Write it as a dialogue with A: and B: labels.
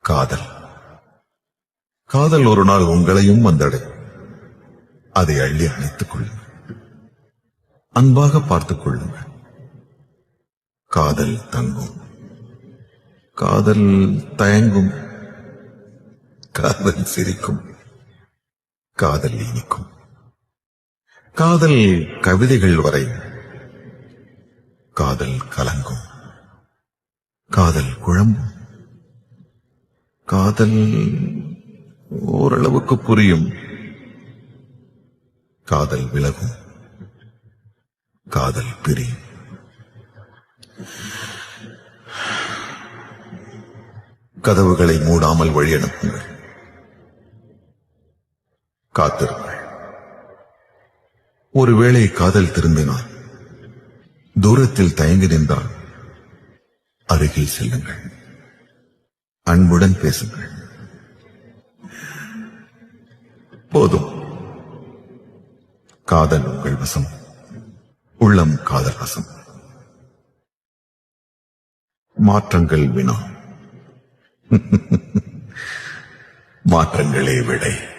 A: காதல். காதல் ஒரு நாள் உங்களையும் வந்தடையும். அதை அள்ளி அணைத்துக் கொள்ளுங்கள். அன்பாக பார்த்துக் கொள்ளுங்கள். காதல் தங்கும். காதல் தயங்கும். காதல் சிரிக்கும். காதல் இனிக்கும். காதல் கவிதைகள் வரையும். காதல் கலங்கும். காதல் குழம்பும். காதல் ஓரளவுக்கு புரியும். காதல் விலகும். காதல் பிரியும். கதவுகளை மூடாமல் வழி அனுப்புங்கள். காத்திருங்கள். ஒருவேளை காதல் திரும்பினால், தூரத்தில் தயங்கி நின்றால் அருகில் செல்லுங்கள். அன்புடன் பேசுங்கள். போதும். காதல் உங்கள் வசம். உள்ளம் காதல் வசம். மாற்றங்கள் வினா. மாற்றங்களே விடை.